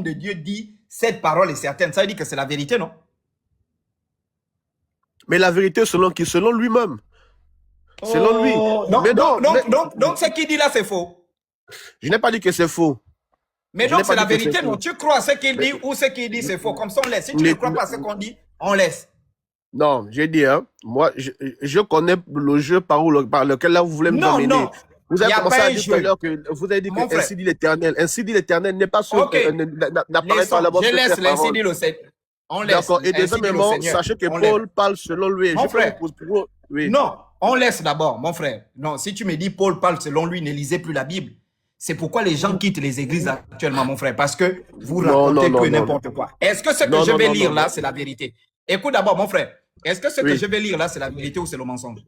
de Dieu dit cette parole est certaine, ça veut dire que c'est la vérité, non? Mais la vérité selon qui? Selon lui-même. Selon lui. Oh, Mais non, donc ce qu'il dit là, c'est faux. je n'ai pas dit que c'est faux. Mais Je n'ai donc c'est pas la dit que c'est vérité, non? faux. Tu crois à ce qu'il dit Mais, ou ce qu'il dit, c'est faux. Comme ça, on laisse. Si tu ne mais- crois pas à ce qu'on dit, on laisse. non, j'ai dit, hein, moi, je connais le jeu par lequel là vous voulez nous Non, amener. non. Vous Il n'y avez a commencé pas à un dire tout à jeu. l'heure que vous avez dit que Mon frère, ainsi dit l'Éternel. Ainsi dit l'Éternel n'est pas sûr, ok. n'apparaît pas Laissons. là-bas Je sur laisse ces l'ainsi paroles. dit le Seigneur. On laisse. D'accord. Et Ainsi dit le deuxièmement, Seigneur. sachez que On laisse. Paul parle selon lui. Mon Je peux vous frère. poser. Oui. Non, on laisse d'abord, mon frère. Non, si tu me dis Paul parle selon lui, ne lisez plus la Bible. C'est pourquoi les gens quittent les églises actuellement, mon frère, parce que vous Non, non, racontez tout non, et non. n'importe quoi. Est-ce que ce que Non, je non, vais non, lire non, là, non. c'est la vérité? Écoute d'abord, mon frère. Est-ce que ce que Oui. je vais lire là, c'est la vérité ou c'est le mensonge?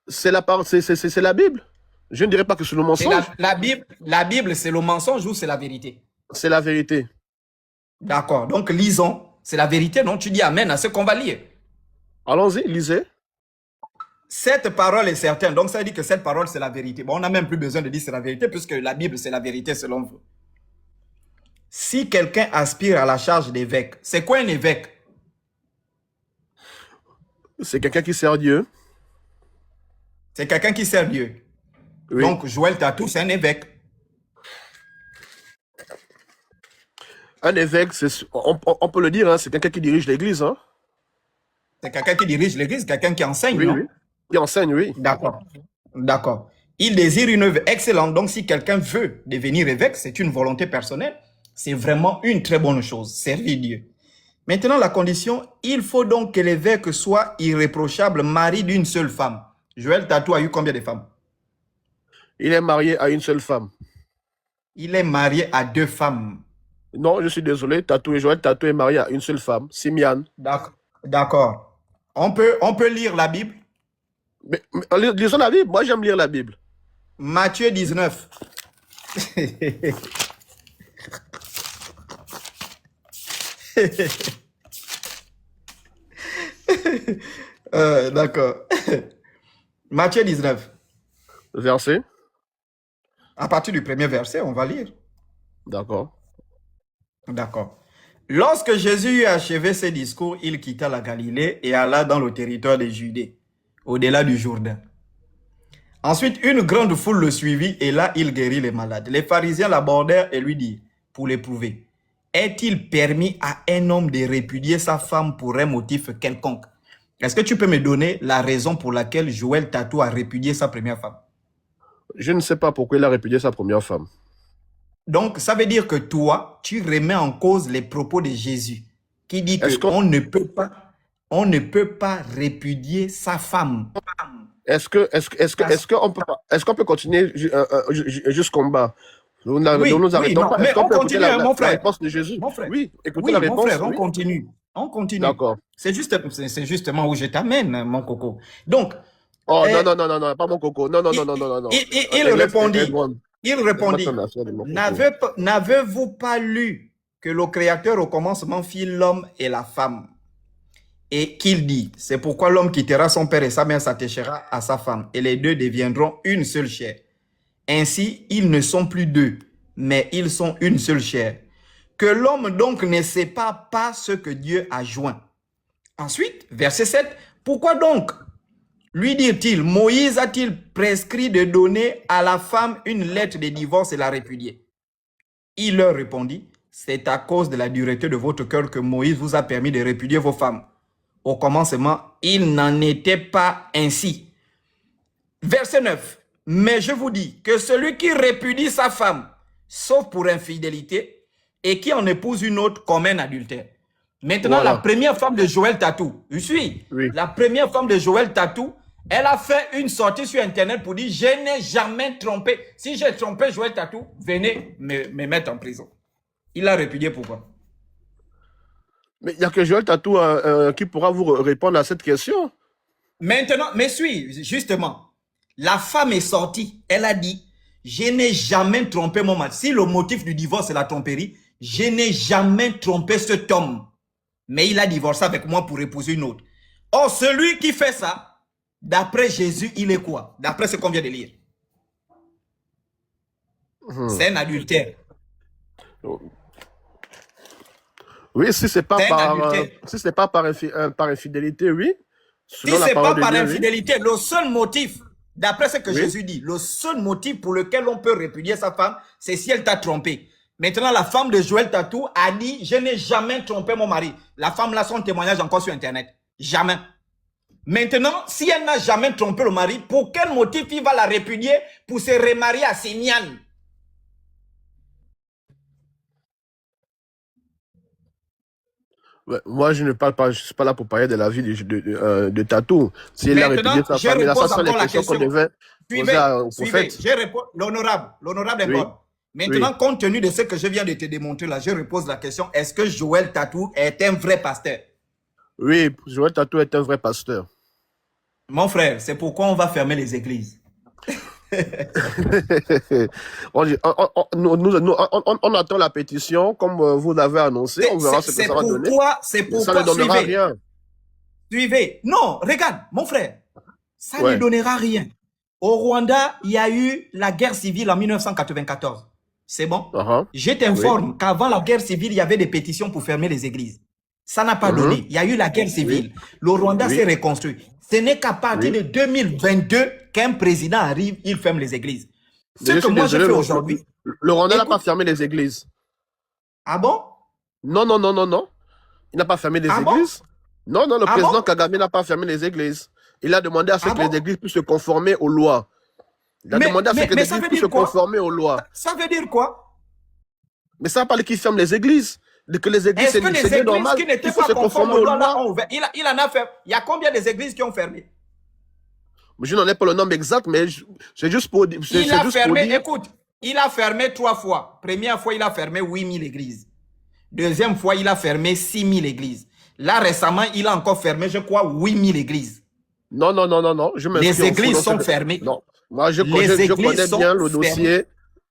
C'est la parole, c'est la Bible. Je ne dirais pas que c'est le C'est mensonge. la Bible, c'est le mensonge ou c'est la vérité? C'est la vérité. D'accord. Donc, lisons. C'est la vérité, non? Tu dis amen à ce qu'on va lire. Allons-y, lisez. Cette parole est certaine. Donc, ça veut dire que cette parole, c'est la vérité. Bon, on n'a même plus besoin de dire c'est la vérité, puisque la Bible, c'est la vérité selon vous. Si quelqu'un aspire à la charge d'évêque, c'est quoi un évêque? C'est quelqu'un qui sert Dieu. C'est quelqu'un qui sert Dieu. Oui. Donc, Joël Tatou, c'est un évêque. Un évêque, on peut le dire, hein, c'est quelqu'un qui dirige l'église. Hein. C'est quelqu'un qui dirige l'église, quelqu'un qui enseigne, Oui, non? oui. Qui enseigne, oui. D'accord. D'accord. Il désire une œuvre excellente. Donc, si quelqu'un veut devenir évêque, c'est une volonté personnelle. C'est vraiment une très bonne chose, servir Dieu. Maintenant, la condition, il faut donc que l'évêque soit irréprochable, mari d'une seule femme. Joël Tatou a eu combien de femmes? Il est marié à une seule femme. Il est marié à 2 femmes. Non, je suis désolé, Joël Tatou est marié à une seule femme, Simiane. D'accord. On peut lire la Bible. Mais lisons la Bible, moi j'aime lire la Bible. Matthieu 19. D'accord. Matthieu 19. Verset. À partir du premier verset, on va lire. D'accord. D'accord. Lorsque Jésus eut achevé ses discours, il quitta la Galilée et alla dans le territoire de Judée, au-delà du Jourdain. Ensuite, une grande foule le suivit et là, il guérit les malades. Les pharisiens l'abordèrent et lui dirent, pour l'éprouver, est-il permis à un homme de répudier sa femme pour un motif quelconque? Est-ce que tu peux me donner la raison pour laquelle Joël Tatou a répudié sa première femme? Je ne sais pas pourquoi il a répudié sa première femme. Donc, ça veut dire que toi, tu remets en cause les propos de Jésus, qui dit qu'on ne peut pas répudier sa femme. Est-ce qu'on peut continuer jusqu'en bas? Nous arrêtons pas. Mais on continue, mon frère. La réponse de Jésus. Mon frère. Oui, écoutez la réponse. Mon frère, on continue. On continue. D'accord. C'est justement où je t'amène, mon coco. Donc. Oh, non, pas mon coco. Non. Il répondit, n'avez-vous pas lu que le Créateur au commencement fit l'homme et la femme? Et qu'il dit, c'est pourquoi l'homme quittera son père et sa mère, s'attachera à sa femme, et les deux deviendront une seule chair. Ainsi, ils ne sont plus deux, mais ils sont une seule chair. Que l'homme donc ne sépare pas ce que Dieu a joint. Ensuite, verset 7, pourquoi donc, lui dit-il, Moïse a-t-il prescrit de donner à la femme une lettre de divorce et la répudier? Il leur répondit, c'est à cause de la dureté de votre cœur que Moïse vous a permis de répudier vos femmes. Au commencement, il n'en était pas ainsi. Verset 9. Mais je vous dis que celui qui répudie sa femme, sauf pour infidélité, et qui en épouse une autre comme un adultère. Maintenant, voilà. La première femme de Joël Tatou, oui. La première femme de Joël Tatou, elle a fait une sortie sur Internet pour dire « Je n'ai jamais trompé. Si j'ai trompé Joël Tatou, venez me mettre en prison. » Il a répudié pourquoi? Mais il n'y a que Joël Tatou qui pourra vous répondre à cette question. Maintenant, mais justement, la femme est sortie. Elle a dit « Je n'ai jamais trompé mon mari. » Si le motif du divorce est la tromperie, je n'ai jamais trompé cet homme. Mais il a divorcé avec moi pour épouser une autre. Or, celui qui fait ça, d'après Jésus, il est quoi? D'après ce qu'on vient de lire. C'est un adultère. Oui, si c'est pas C'est un par, adultère. si c'est pas par, par infidélité, oui. Si Selon ce la n'est pas parole de par Dieu, oui. infidélité, le seul motif, d'après ce que Oui. Jésus dit, le seul motif pour lequel on peut répudier sa femme, c'est si elle t'a trompé. Maintenant, la femme de Joël Tatou a dit, je n'ai jamais trompé mon mari. La femme là, son témoignage encore sur Internet. Jamais. Maintenant, si elle n'a jamais trompé le mari, pour quel motif il va la répudier pour se remarier à Sémiane? Ouais, moi, je ne parle pas, je suis pas là pour parler de la vie de Tatou. Si elle a répudié Maintenant, sa je famille, là, ça repose sont les encore la questions qu'on question. devait poser au Suivez, prophète. je réponds, l'honorable Oui, Ngod. Maintenant, oui, compte tenu de ce que je viens de te démontrer là, je repose la question, est-ce que Joël Tatou est un vrai pasteur? oui, Joël Tatou est un vrai pasteur. Mon frère, c'est pourquoi on va fermer les églises. On attend la pétition, comme vous l'avez annoncé, on verra ce que ça va donner. C'est Ça ne pourquoi, donnera rien. Suivez. Non, regarde, mon frère, ça ne Ouais. donnera rien. Au Rwanda, il y a eu la guerre civile en 1994. C'est bon? Je t'informe qu'avant la guerre civile, il y avait des pétitions pour fermer les églises. Ça n'a pas donné. Il y a eu la guerre civile. Le Rwanda s'est reconstruit. Ce n'est qu'à partir de 2022 qu'un président arrive, il ferme les églises. Ce que moi je fais aujourd'hui. Le Rwanda n'a pas fermé les églises. Ah bon? Non, non, non, non, non. Il n'a pas fermé les églises. Non, non, le président Kagame n'a pas fermé les églises. Il a demandé à ce que les églises puissent se conformer aux lois. Il a demandé à ce que les églises puissent se conformer aux lois. Ça veut dire quoi? Mais ça parle qu'il ferme les églises. Que les églises, c'est normal. Qui n'étaient pas conformes aux lois ont ouvert. Il en a fait. Il y a combien des églises qui ont fermé? Je n'en ai pas le nombre exact, mais c'est juste pour dire. Il a fermé, écoute, il a fermé 3 fois. Première fois, il a fermé 8000 églises. Deuxième fois, il a fermé 6000 églises. Là, récemment, il a encore fermé, je crois, 8000 églises. Non, non, non, non, non. Les églises sont fermées. Non. Moi, je connais bien le dossier.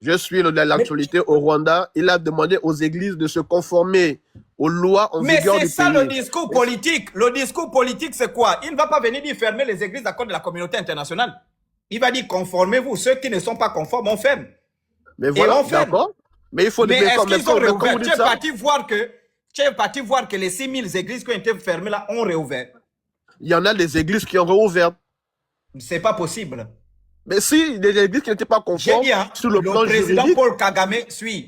Je suis l'actualité au Rwanda. Il a demandé aux églises de se conformer aux lois en vigueur du pays. Mais c'est ça le discours politique. Le discours politique, c'est quoi? Il ne va pas venir dire fermer les églises à cause de la communauté internationale. Il va dire conformez-vous. Ceux qui ne sont pas conformes, on ferme. Mais voilà, d'accord. Mais il faut mais est-ce qu'ils ont réouvert? Tu es parti voir que les 6000 églises qui ont été fermées là ont réouvert. Il y en a des églises qui ont réouvert. C'est pas possible. Mais si les églises qui n'étaient pas conformes sur le plan président juridique... Paul Kagame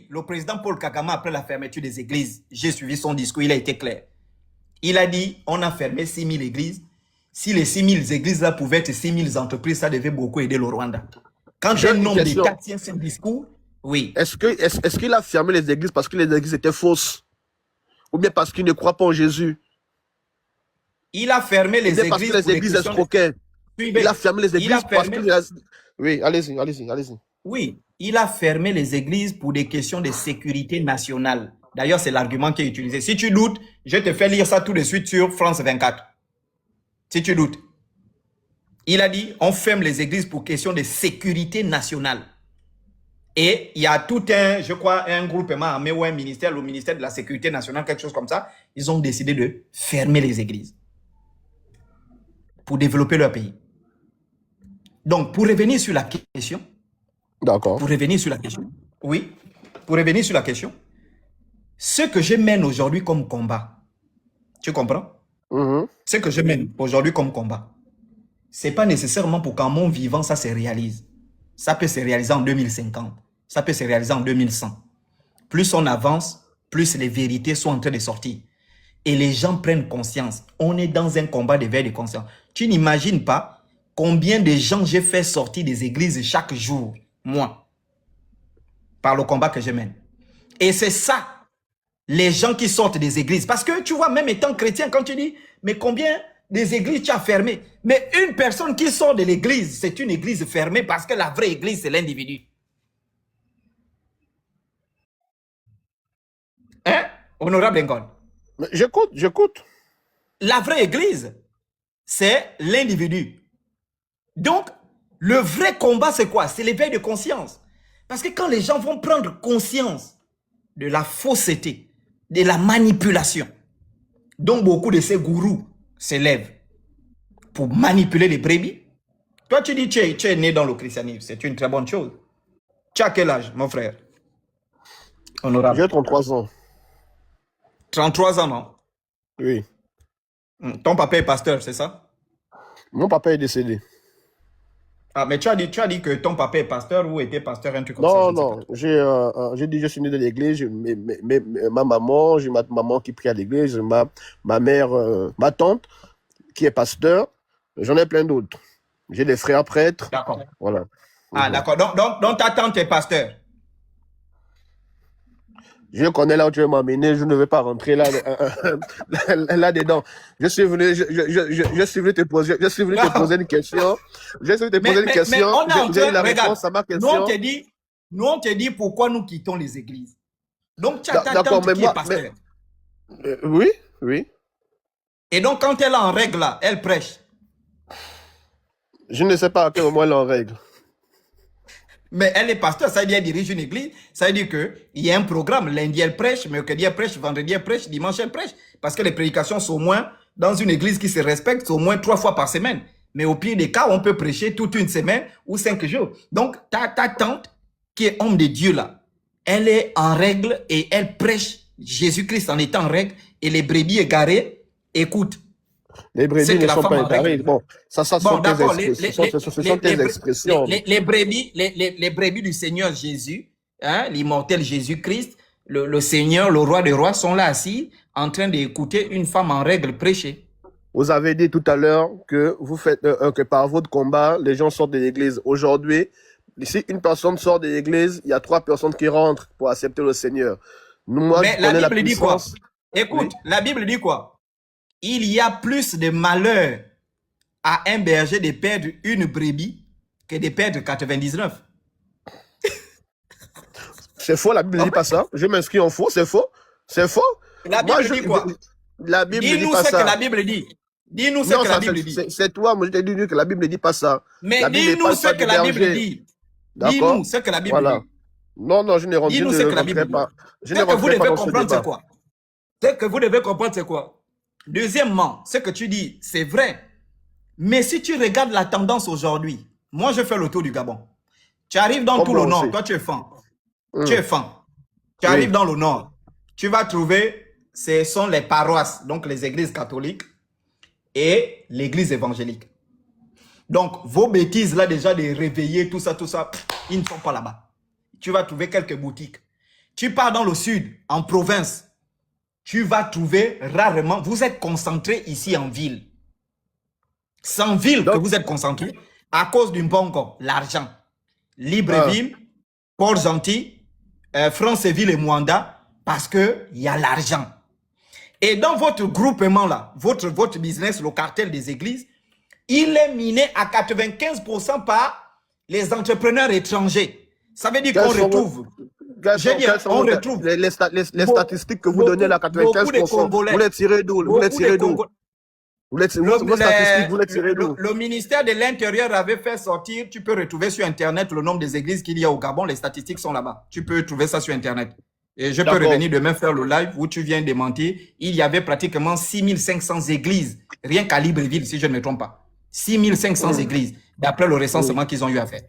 le président Paul Kagame, après la fermeture des églises, j'ai suivi son discours, il a été clair. Il a dit, on a fermé 6000 églises. Si les 6000 églises là pouvaient être 6000 entreprises, ça devait beaucoup aider le Rwanda. Quand un homme d'État tient ce discours, oui. Est-ce qu'il a fermé les églises parce que les églises étaient fausses? Ou bien parce qu'il ne croit pas en Jésus? Il a fermé les églises parce que les églises escroquaient. Il a fermé les églises parce que... Oui, allez-y, allez-y, allez-y. Oui, il a fermé les églises pour des questions de sécurité nationale. D'ailleurs, c'est l'argument qui est utilisé. Si tu doutes, je te fais lire ça tout de suite sur France 24. Si tu doutes. Il a dit, on ferme les églises pour questions de sécurité nationale. Et il y a tout un, je crois, un groupement armé ou un ministère, le ministère de la Sécurité nationale, quelque chose comme ça. Ils ont décidé de fermer les églises pour développer leur pays. Donc, pour revenir sur la question. D'accord. Pour revenir sur la question. Oui. Pour revenir sur la question. Ce que je mène aujourd'hui comme combat, tu comprends? Ce que je mène aujourd'hui comme combat, ce n'est pas nécessairement pour qu'en mon vivant, ça se réalise. Ça peut se réaliser en 2050. Ça peut se réaliser en 2100. Plus on avance, plus les vérités sont en train de sortir. Et les gens prennent conscience. On est dans un combat d'éveil de conscience. Tu n'imagines pas combien de gens j'ai fait sortir des églises chaque jour, moi, par le combat que je mène. Et c'est ça, les gens qui sortent des églises. Parce que tu vois, même étant chrétien, quand tu dis, mais combien des églises tu as fermées? Mais une personne qui sort de l'église, c'est une église fermée parce que la vraie église, c'est l'individu. Hein, honorable Ngod? J'écoute, j'écoute. La vraie église, c'est l'individu. Donc, le vrai combat, c'est quoi? C'est l'éveil de conscience. Parce que quand les gens vont prendre conscience de la fausseté, de la manipulation, dont beaucoup de ces gourous s'élèvent pour manipuler les brebis. Toi, tu dis que tu es né dans le christianisme. C'est une très bonne chose. Tu as quel âge, mon frère? Honorable. J'ai 33 ans. 33 ans, non? Oui. Ton papa est pasteur, c'est ça? Mon papa est décédé. Ah, mais tu as dit que ton papa est pasteur ou était pasteur, un truc comme ça. Non, non. J'ai dit, je suis né de l'église. Ma maman, j'ai ma maman qui prie à l'église. Ma mère, ma tante qui est pasteur. J'en ai plein d'autres. J'ai des frères prêtres. D'accord. Voilà. Ah, d'accord. Donc ta tante est pasteur. Je connais là où tu veux m'emmener, je ne vais pas rentrer là, là-dedans. Je suis venu te poser une question. J'ai la réponse à ma question. Nous, on te dit pourquoi nous quittons les églises. Donc, tu as ta tante qui est pasteur. Oui, oui. Et donc, quand elle est en règle là, elle prêche. Je ne sais pas à quel moment elle est en règle. Mais elle est pasteur, ça veut dire qu'elle dirige une église, ça veut dire qu'il y a un programme. Lundi, elle prêche, mercredi, elle prêche, vendredi, elle prêche, dimanche, elle prêche. Parce que les prédications sont au moins, dans une église qui se respecte, au moins 3 fois par semaine. Mais au pire des cas, on peut prêcher toute une semaine ou 5 jours. Donc, ta tante, qui est homme de Dieu là, elle est en règle et elle prêche Jésus-Christ en étant en règle. Et les brebis égarées écoutent. Les brebis ne sont pas égarées. Bon, ça sont tes expressions. Les brebis du Seigneur Jésus, hein, l'immortel Jésus-Christ, le Seigneur, le roi des rois, sont là assis, en train d'écouter une femme en règle prêcher. Vous avez dit tout à l'heure que vous faites que par votre combat, les gens sortent de l'église. Aujourd'hui, si une personne sort de l'église, il y a 3 personnes qui rentrent pour accepter le Seigneur. Mais la Bible dit quoi? Écoute, oui. La Bible dit quoi? Il y a plus de malheur à un berger de perdre une brebis que de perdre 99. C'est faux, la Bible ne dit pas ça. Je m'inscris en faux, c'est faux. C'est faux. La Bible dit quoi? La Bible ne dit pas ça. Dis-nous ce que la Bible dit. Dis-nous ce que la Bible dit. C'est toi, moi je t'ai dit que la Bible ne dit pas ça. Mais dis-nous ce que la Bible dit. Dis-nous ce que la Bible dit. Non, je ne rentre pas. Dis-nous ce que la Bible dit. Ce que vous devez comprendre, c'est quoi? Ce que vous devez comprendre, c'est quoi? Deuxièmement, ce que tu dis, c'est vrai. Mais si tu regardes la tendance aujourd'hui, moi je fais le tour du Gabon. Tu arrives dans tout le nord, toi tu es fan. Tu es fan. Tu arrives dans le nord, tu vas trouver, ce sont les paroisses, donc les églises catholiques et l'église évangélique. Donc vos bêtises là déjà de réveiller, tout ça, ils ne sont pas là-bas. Tu vas trouver quelques boutiques. Tu pars dans le sud, en province, tu vas trouver rarement, vous êtes concentré ici en ville. C'est en ville que vous êtes concentré à cause d'une banque, l'argent. Libreville, Port-Gentil, Franceville et Mwanda, parce qu'il y a l'argent. Et dans votre groupement là, votre business, le cartel des églises, il est miné à 95% par les entrepreneurs étrangers. Ça veut dire qu'on retrouve... on retrouve les statistiques que vous donnez là, 95%. Vous les tirez d'où? Le ministère de l'Intérieur avait fait sortir, tu peux retrouver sur Internet le nombre des églises qu'il y a au Gabon, les statistiques sont là-bas. Tu peux trouver ça sur Internet. Et je peux revenir demain faire le live où tu viens de mentir. Il y avait pratiquement 6500 églises, rien qu'à Libreville, si je ne me trompe pas. 6500 églises, d'après le recensement qu'ils ont eu à faire.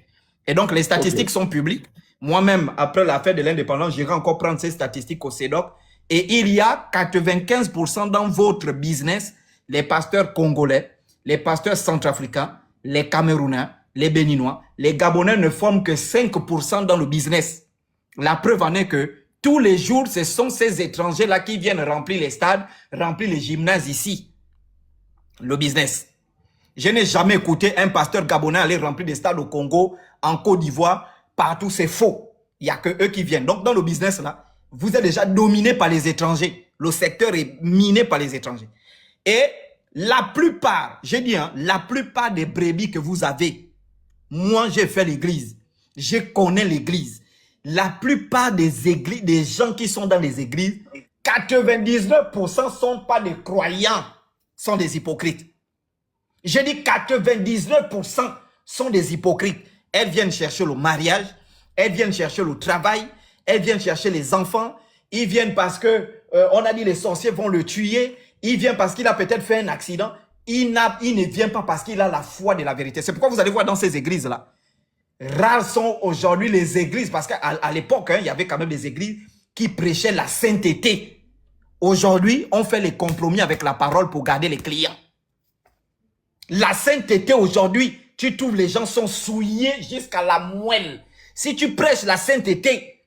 Et donc, les statistiques sont publiques. Moi-même, après l'affaire de l'indépendance, j'irai encore prendre ces statistiques au CEDOC. Et il y a 95% dans votre business, les pasteurs congolais, les pasteurs centrafricains, les Camerounais, les Béninois, les Gabonais ne forment que 5% dans le business. La preuve en est que tous les jours, ce sont ces étrangers-là qui viennent remplir les stades, remplir les gymnases ici. Le business. Je n'ai jamais écouté un pasteur gabonais aller remplir des stades au Congo, en Côte d'Ivoire, partout, c'est faux. Il n'y a que eux qui viennent. Donc, dans le business, là, vous êtes déjà dominé par les étrangers. Le secteur est miné par les étrangers. Et la plupart, j'ai dit, hein, la plupart des brebis que vous avez, moi, j'ai fait l'église. Je connais l'église. La plupart des églises, des gens qui sont dans les églises, 99% ne sont pas des croyants, sont des hypocrites. J'ai dit 99% sont des hypocrites. Elles viennent chercher le mariage, elles viennent chercher le travail, elles viennent chercher les enfants. Ils viennent parce que on a dit les sorciers vont le tuer. Il vient parce qu'il a peut-être fait un accident. Il ne vient pas parce qu'il a la foi de la vérité. C'est pourquoi vous allez voir dans ces églises-là. Rares sont aujourd'hui les églises, parce qu'à l'époque, hein, il y avait quand même des églises qui prêchaient la sainteté. Aujourd'hui, on fait les compromis avec la parole pour garder les clients. La sainteté aujourd'hui, tu trouves les gens sont souillés jusqu'à la moelle. Si tu prêches la sainteté,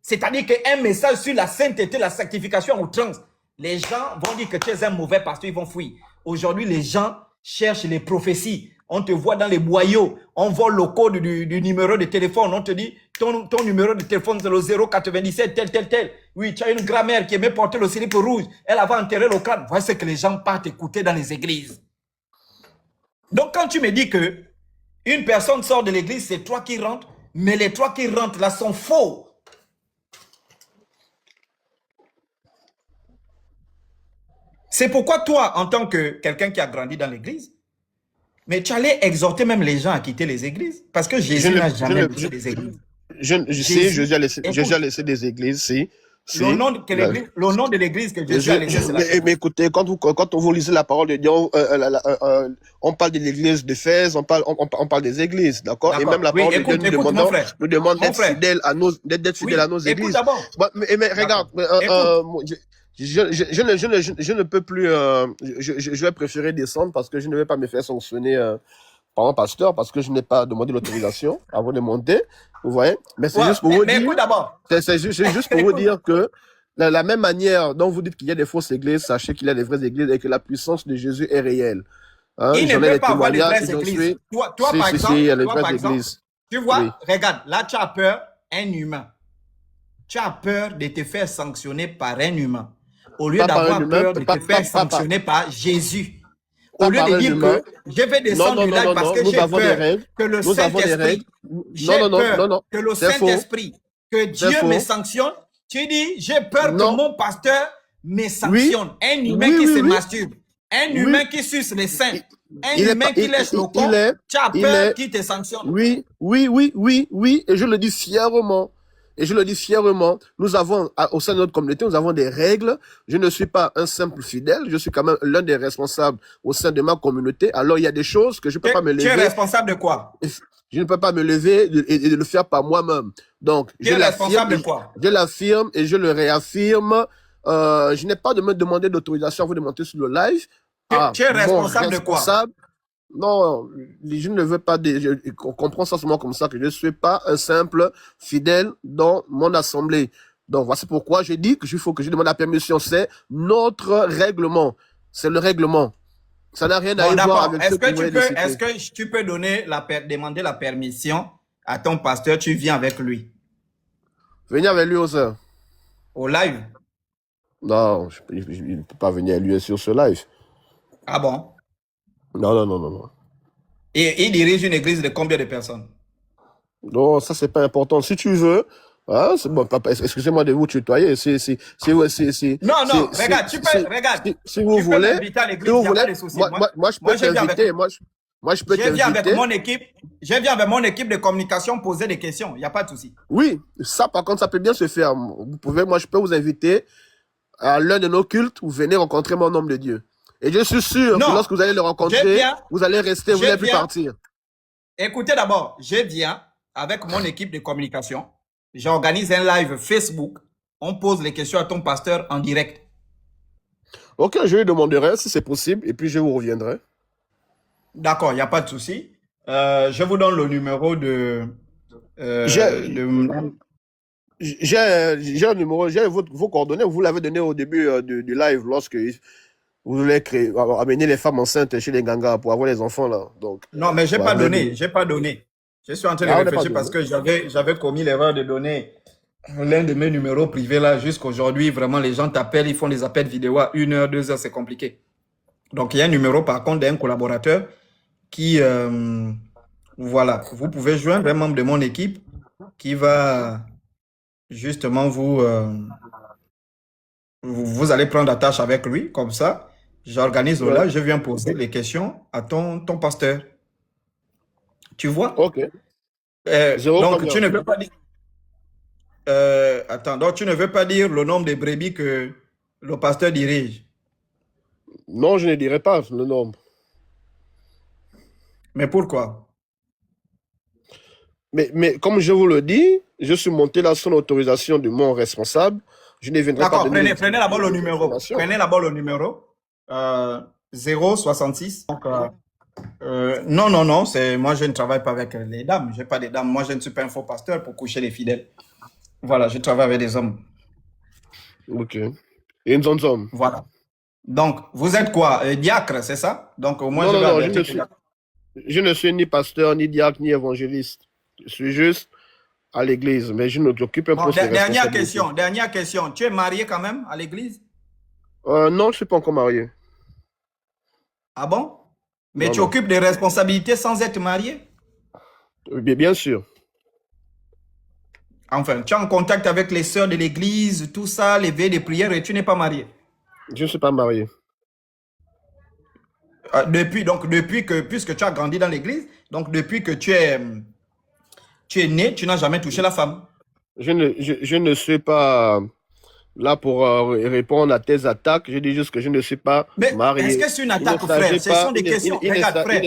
c'est-à-dire qu'un message sur la sainteté, la sanctification en outrance, les gens vont dire que tu es un mauvais pasteur, ils vont fuir. Aujourd'hui, les gens cherchent les prophéties. On te voit dans les boyaux, on vole le code du numéro de téléphone. On te dit, ton numéro de téléphone, c'est le 097, tel. Oui, tu as une grand-mère qui aimait porter le slip rouge. Elle avait enterré le crâne. Voilà ce que les gens partent écouter dans les églises. Donc, quand tu me dis que une personne sort de l'église, c'est toi qui rentres, mais les trois qui rentrent là sont faux. C'est pourquoi toi, en tant que quelqu'un qui a grandi dans l'église, mais tu allais exhorter même les gens à quitter les églises. Parce que Jésus n'a jamais laissé des églises. Jésus a laissé des églises, si. Le nom de l'église que Jésus a laissé, c'est la... Mais écoutez, quand vous lisez la parole de Dieu, on parle de l'église d'Éphèse, on parle des églises, d'accord? Et même la parole de Dieu nous demande d'être fidèles à nos églises. Mais regarde, je ne peux plus, je vais préférer descendre parce que je ne vais pas me faire sanctionner par un pasteur parce que je n'ai pas demandé l'autorisation avant de monter, vous voyez. Mais c'est juste pour vous dire, c'est juste pour vous dire que la même manière dont vous dites qu'il y a des fausses églises, sachez qu'il y a des vraies églises et que la puissance de Jésus est réelle. Hein, il ne peut pas avoir des vraies églises. Toi, par exemple, tu vois, oui. Regarde, là tu as peur, un humain. Tu as peur de te faire sanctionner par un humain. Au lieu d'avoir peur de te faire sanctionner par Jésus. Au lieu de dire que je vais descendre du lac parce que j'ai peur que le Saint-Esprit, que le Saint-Esprit, que Dieu me sanctionne, tu dis, j'ai peur que mon pasteur me sanctionne. Un humain qui se masturbe, un humain qui suce les seins, un humain qui lèche le corps, tu as peur qu'il te sanctionne. Oui, et je le dis fièrement. Et je le dis fièrement, nous avons, au sein de notre communauté, nous avons des règles. Je ne suis pas un simple fidèle, je suis quand même l'un des responsables au sein de ma communauté. Alors, il y a des choses que je ne peux pas me lever. Tu es responsable de quoi? Je ne peux pas me lever et le faire par moi-même. Donc, tu es responsable de quoi? Je l'affirme et je le réaffirme. Je n'ai pas de me demander d'autorisation avant de monter sur le live. Tu es responsable de quoi? Non, je ne veux pas, on comprend ça seulement comme ça, que je ne suis pas un simple fidèle dans mon assemblée. Donc, voici pourquoi je dis qu'il faut que je demande la permission. C'est notre règlement. C'est le règlement. Ça n'a rien à voir avec ce que vous voulez. Est-ce que tu peux demander la permission à ton pasteur, tu viens avec lui? Venir avec lui aussi. Au live? Non, il ne peut pas venir lui sur ce live. Ah bon? Non. Et il dirige une église de combien de personnes? Non, ça, c'est pas important. Si tu veux, hein, c'est bon, papa, excusez-moi de vous tutoyer. Non, regarde, tu peux, regarde. Si vous voulez, moi, je peux t'inviter. Moi, je peux t'inviter. Je viens avec mon équipe de communication poser des questions. Il n'y a pas de souci. Oui, ça, par contre, ça peut bien se faire. Vous pouvez, moi, je peux vous inviter à l'un de nos cultes. Vous venez rencontrer mon homme de Dieu. Et je suis sûr que lorsque vous allez le rencontrer, vous allez rester, vous n'allez plus partir. Écoutez d'abord, je viens avec mon équipe de communication. J'organise un live Facebook. On pose les questions à ton pasteur en direct. Ok, je lui demanderai si c'est possible et puis je vous reviendrai. D'accord, il n'y a pas de souci. Je vous donne le numéro de... J'ai un numéro, j'ai vos coordonnées. Vous l'avez donné au début du live lorsque... Vous voulez amener les femmes enceintes chez les gangas pour avoir les enfants là. Donc, non, mais j'ai pas donné. Je suis en train de réfléchir parce que j'avais commis l'erreur de donner l'un de mes numéros privés là. Jusqu'aujourd'hui, vraiment, les gens t'appellent, ils font des appels vidéo à 1 heure, 2 heures, c'est compliqué. Donc, il y a un numéro par contre d'un collaborateur qui, voilà, vous pouvez joindre un membre de mon équipe qui va justement vous allez prendre attache avec lui, comme ça. J'organise là, je viens poser les questions à ton pasteur. Tu vois? Ok. Donc, tu ne veux pas dire... attends, donc tu ne veux pas dire le nombre de brebis que le pasteur dirige? Non, je ne dirai pas le nombre. Mais pourquoi? Mais comme je vous le dis, je suis monté là sans l'autorisation de mon responsable. Je ne viendrai pas D'accord, donner prenez d'abord le numéro. informations. Prenez d'abord le numéro. 066. Donc, non, moi je ne travaille pas avec les dames. Je n'ai pas des dames. Moi je ne suis pas un faux pasteur pour coucher les fidèles. Voilà, je travaille avec des hommes. Ok. Et une zone homme. Voilà. Donc, vous êtes quoi? Diacre, c'est ça? Donc, au moins, Non, je vais non, avertir. je ne suis ni pasteur, ni diacre, ni évangéliste. Je suis juste à l'église, mais je n'occupe un poste de responsabilité. Dernière question. Tu es marié quand même à l'église? Non, je ne suis pas encore marié. Ah bon? Mais Non, tu non. occupes des responsabilités sans être marié? Bien sûr. Enfin, tu es en contact avec les sœurs de l'église, tout ça, les veillées de prière et tu n'es pas marié. Je ne suis pas marié. Puisque tu as grandi dans l'église, donc depuis que tu es né, tu n'as jamais touché la femme. Je ne suis pas là pour répondre à tes attaques. Je dis juste que je ne suis pas marié. Est-ce que c'est une attaque, frère? Ce sont des questions. Regarde, frère,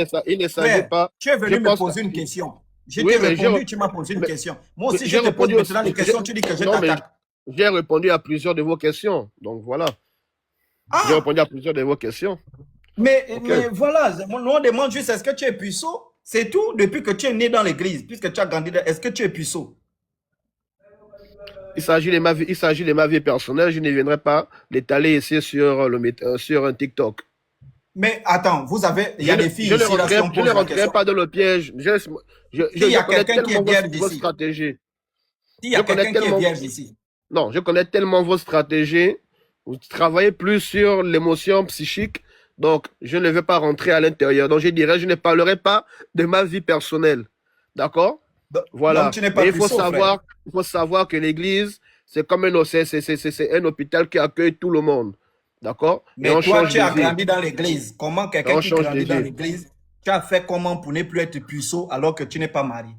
tu es venu me poser une question. Je t'ai répondu, tu m'as posé une question. Moi aussi, je te pose maintenant des questions, tu dis que je t'attaque. J'ai répondu à plusieurs de vos questions. Donc voilà. J'ai répondu à plusieurs de vos questions. Mais voilà, on demande juste, est-ce que tu es puceau? C'est tout, depuis que tu es né dans l'église, puisque tu as grandi, est-ce que tu es puceau? Il s'agit de ma vie personnelle. Je ne viendrai pas l'étaler ici sur un TikTok. Mais attends, il y a des filles ici. Je ne rentrerai pas dans le piège. Je connais tellement vos stratégies. Il y a quelqu'un qui est vierge ici. Non, je connais tellement vos stratégies. Vous travaillez plus sur l'émotion psychique. Donc, je ne vais pas rentrer à l'intérieur. Donc, je dirais, je ne parlerai pas de ma vie personnelle. D'accord? Voilà. Mais il faut savoir que l'église, c'est comme un hôpital qui accueille tout le monde. D'accord? Mais toi, tu as grandi dans l'église. Comment quelqu'un qui grandit dans l'église, tu as fait comment pour ne plus être puceau alors que tu n'es pas marié?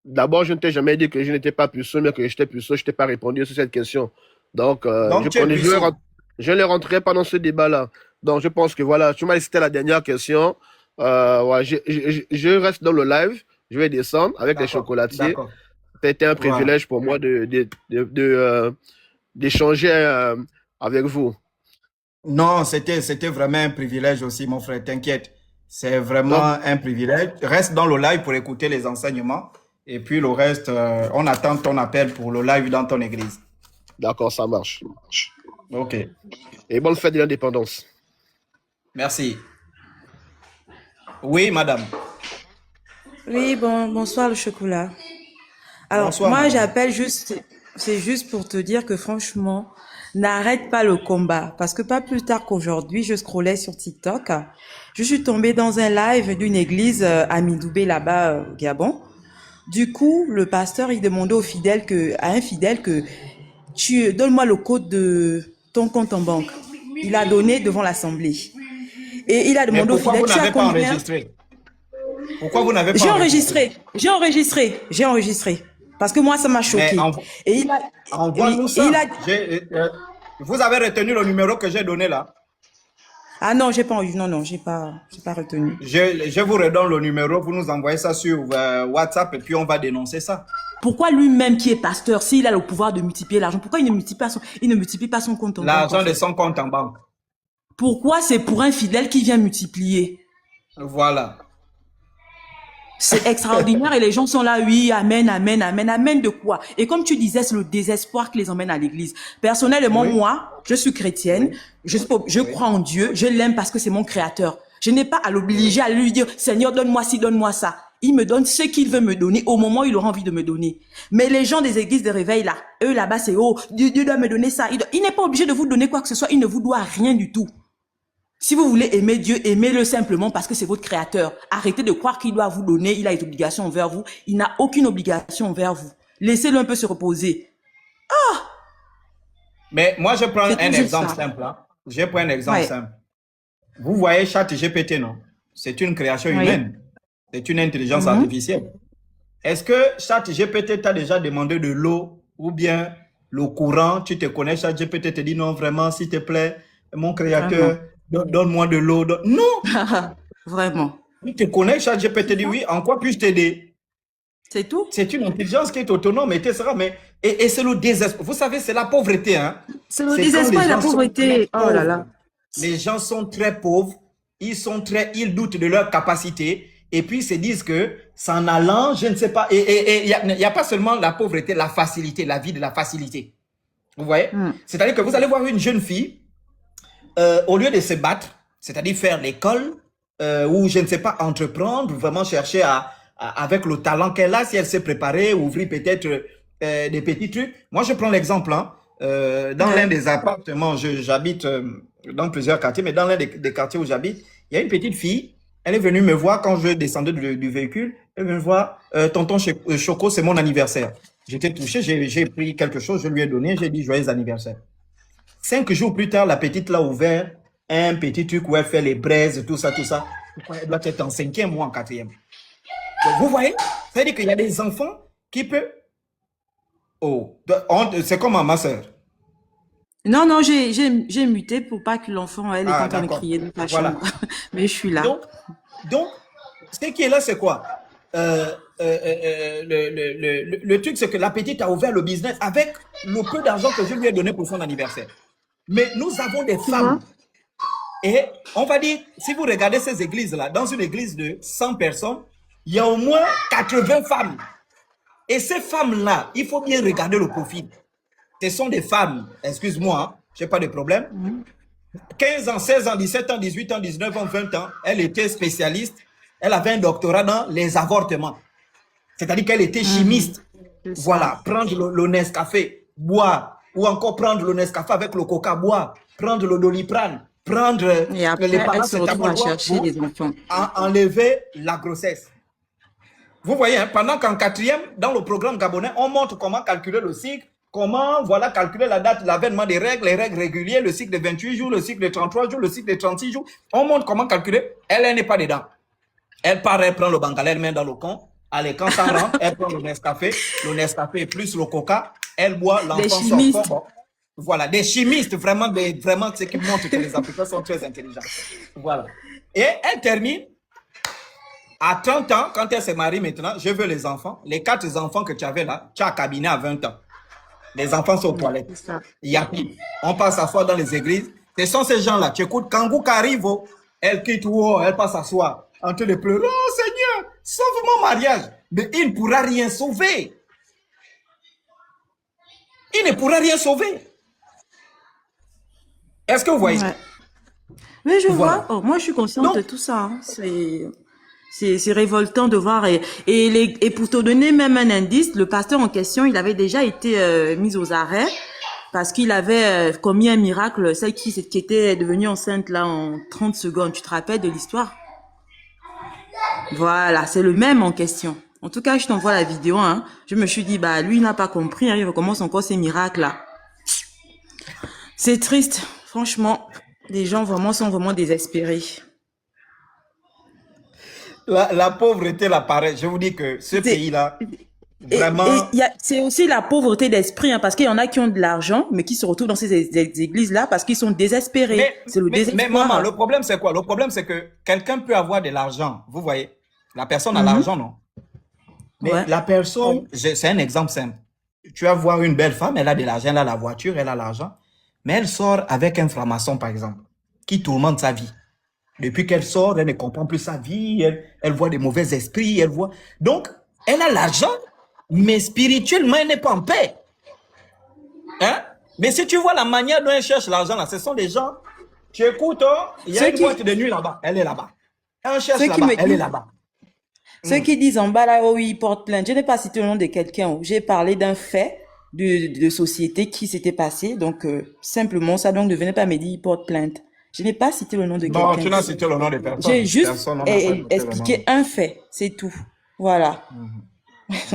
D'abord, je ne t'ai jamais dit que je n'étais pas puceau, mais que j'étais puceau. Je ne t'ai pas répondu sur cette question. Donc je ne rentrerai pas dans ce débat-là. Donc, je pense que voilà, tu m'as dit c'était la dernière question. Ouais, je reste dans le live. Je vais descendre avec les chocolatiers. C'était un privilège pour moi d'échanger avec vous. Non, c'était vraiment un privilège aussi, mon frère. T'inquiète. C'est vraiment un privilège. Reste dans le live pour écouter les enseignements. Et puis le reste, on attend ton appel pour le live dans ton église. D'accord, ça marche. Ok. Et bonne fête de l'indépendance. Merci. Oui, madame. Oui, bonsoir le chocolat. Alors, bonsoir, moi, j'appelle juste, c'est juste pour te dire que franchement, n'arrête pas le combat. Parce que pas plus tard qu'aujourd'hui, je scrollais sur TikTok. Je suis tombée dans un live d'une église à Midoubé, là-bas, au Gabon. Du coup, le pasteur, il demandait à un fidèle que donne-moi le code de ton compte en banque. Il a donné devant l'assemblée. Et il a demandé au fidèle, tu as combien? Pourquoi vous n'avez pas enregistré? J'ai enregistré. Parce que moi, ça m'a choqué. Et il a... Envoie-nous ça. Vous avez retenu le numéro que j'ai donné là? Ah non, j'ai pas retenu. Je vous redonne le numéro, vous nous envoyez ça sur WhatsApp et puis on va dénoncer ça. Pourquoi lui-même qui est pasteur, s'il a le pouvoir de multiplier l'argent, pourquoi il ne multiplie pas son compte en banque? L'argent de son compte en banque. Pourquoi c'est pour un fidèle qui vient multiplier? Voilà. C'est extraordinaire et les gens sont là, oui, amen, amen, amen, amen de quoi? Et comme tu disais, c'est le désespoir qui les emmène à l'église. Personnellement, moi, je suis chrétienne, je crois en Dieu, je l'aime parce que c'est mon créateur. Je n'ai pas à l'obliger à lui dire, Seigneur, donne-moi ci, donne-moi ça. Il me donne ce qu'il veut me donner au moment où il aura envie de me donner. Mais les gens des églises de réveil là, eux là-bas, c'est, oh, Dieu doit me donner ça. Il n'est pas obligé de vous donner quoi que ce soit, il ne vous doit rien du tout. Si vous voulez aimer Dieu, aimez-le simplement parce que c'est votre créateur. Arrêtez de croire qu'il doit vous donner, il a une obligation envers vous. Il n'a aucune obligation envers vous. Laissez-le un peu se reposer. Ah! Mais moi, je prends un exemple simple. Hein. Je prends un exemple simple. Vous voyez ChatGPT, non? C'est une création humaine. C'est une intelligence artificielle. Est-ce que ChatGPT t'a déjà demandé de l'eau ou bien le courant? Tu te connais, ChatGPT te dit non, vraiment, s'il te plaît, mon créateur... Donne-moi de l'eau. Non. Vraiment. Tu te connais, ChatGPT dit oui. En quoi puis-je t'aider? C'est tout. C'est une intelligence qui est autonome, etc. Mais, et c'est le désespoir. Vous savez, c'est la pauvreté. Hein? C'est le désespoir et la pauvreté. Oh là là. Les gens sont très pauvres. Ils doutent de leur capacité. Et puis, ils se disent que, s'en allant, je ne sais pas. Et il n'y a pas seulement la pauvreté, la facilité, la vie de la facilité. Vous voyez? C'est-à-dire que vous allez voir une jeune fille, au lieu de se battre, c'est-à-dire faire l'école, ou je ne sais pas, entreprendre, vraiment chercher avec le talent qu'elle a, si elle s'est préparée, ouvrir peut-être des petits trucs. Moi, je prends l'exemple, hein, dans l'un des appartements, j'habite dans plusieurs quartiers, mais dans l'un des quartiers où j'habite, il y a une petite fille, elle est venue me voir quand je descendais du véhicule, elle est venue me voir, tonton Choco, c'est mon anniversaire. J'étais touché, j'ai pris quelque chose, je lui ai donné, j'ai dit joyeux anniversaire. 5 jours plus tard, la petite l'a ouvert un petit truc où elle fait les braises, tout ça, tout ça. Elle doit être en 5e ou en 4e. Donc, vous voyez, c'est-à-dire qu'il y a des enfants qui peuvent... Oh, c'est comme ma soeur. Non, non, j'ai muté pour pas que l'enfant, elle est en train de crier dans ta chambre. Mais je suis là. Donc, ce qui est là, c'est quoi? Le truc, c'est que la petite a ouvert le business avec le peu d'argent que je lui ai donné pour son anniversaire. Mais nous avons des femmes. Et on va dire, si vous regardez ces églises-là, dans une église de 100 personnes, il y a au moins 80 femmes. Et ces femmes-là, il faut bien regarder le profil. Ce sont des femmes, excuse-moi, je n'ai pas de problème. 15 ans, 16 ans, 17 ans, 18 ans, 19 ans, 20 ans, elle était spécialiste. Elle avait un doctorat dans les avortements. C'est-à-dire qu'elle était chimiste. Voilà, prendre le Nescafé, boire. Ou encore prendre le Nescafé avec le coca, boire. Prendre le Doliprane, prendre et après, les elle se retrouve à chercher les enfants. Enlever la grossesse. Vous voyez, hein, pendant qu'en 4e, dans le programme gabonais, on montre comment calculer le cycle, comment calculer la date de l'avènement des règles, les règles régulières, le cycle de 28 jours, le cycle de 33 jours, le cycle de 36 jours. On montre comment calculer. Elle n'est pas dedans. Elle part, elle prend le bancal, elle met dans le con. Allez, quand ça rentre, elle prend le Nescafé plus le coca. Elle boit, l'enfant sort. Voilà, des chimistes, vraiment, ce qui montre que les Africains sont très intelligents. Voilà. Et elle termine. À 30 ans, quand elle se marie maintenant, je veux les enfants. Les 4 enfants que tu avais là, tu as cabiné à 20 ans. Les enfants sont aux toilettes. Il y a pire. On passe s'asseoir dans les églises. Ce sont ces gens-là. Tu écoutes, quand Gouka arrive, elle quitte, elle passe s'asseoir en train de pleurer. Oh Seigneur, sauve mon mariage. Mais il ne pourra rien sauver. Il ne pourra rien sauver. Est-ce que vous voyez? Mais je vois. Oh, moi, je suis consciente de tout ça. Hein. C'est révoltant de voir. Et pour te donner même un indice, le pasteur en question, il avait déjà été mis aux arrêts parce qu'il avait commis un miracle. Celle qui était devenue enceinte là en 30 secondes. Tu te rappelles de l'histoire? Voilà, c'est le même en question. En tout cas, je t'envoie la vidéo. Hein. Je me suis dit, bah lui, il n'a pas compris. Hein, il recommence encore ces miracles-là. C'est triste. Franchement, les gens sont vraiment désespérés. La pauvreté, là, pareil. Je vous dis que ce pays-là, vraiment... c'est aussi la pauvreté d'esprit, hein, parce qu'il y en a qui ont de l'argent, mais qui se retrouvent dans ces églises-là parce qu'ils sont désespérés. C'est le désespoir. Mais maman, le problème, c'est quoi? Le problème, c'est que quelqu'un peut avoir de l'argent. Vous voyez? La personne a l'argent, non? Mais la personne, c'est un exemple simple. Tu vas voir une belle femme, elle a de l'argent, elle a la voiture, elle a l'argent, mais elle sort avec un franc-maçon, par exemple, qui tourmente sa vie. Depuis qu'elle sort, elle ne comprend plus sa vie, elle voit des mauvais esprits, elle voit... Donc, elle a l'argent, mais spirituellement, elle n'est pas en paix. Hein? Mais si tu vois la manière dont elle cherche l'argent, là, ce sont des gens... Tu écoutes, il y a une boîte de nuit là-bas, elle est là-bas. Elle cherche là-bas, elle est là-bas. Ceux qui disent en bas là, oh oui, ils portent plainte. Je n'ai pas cité le nom de quelqu'un. J'ai parlé d'un fait de société qui s'était passé. Donc, simplement, ça donc ne venait pas me dire, ils portent plainte. Je n'ai pas cité le nom de quelqu'un. Non, tu n'as cité le nom de personne. J'ai juste expliqué un fait, c'est tout. Voilà.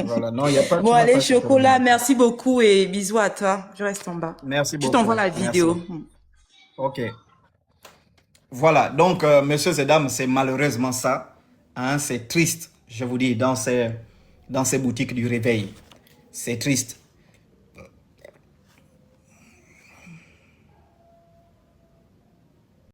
Voilà, non, il n'y a pas... Bon, allez, Chocolat, merci beaucoup et bisous à toi. Je reste en bas. Merci beaucoup. Je t'envoie la vidéo. Ok. Voilà, donc, messieurs et dames, c'est malheureusement ça. Hein, c'est triste, je vous dis, dans ces boutiques du réveil. C'est triste.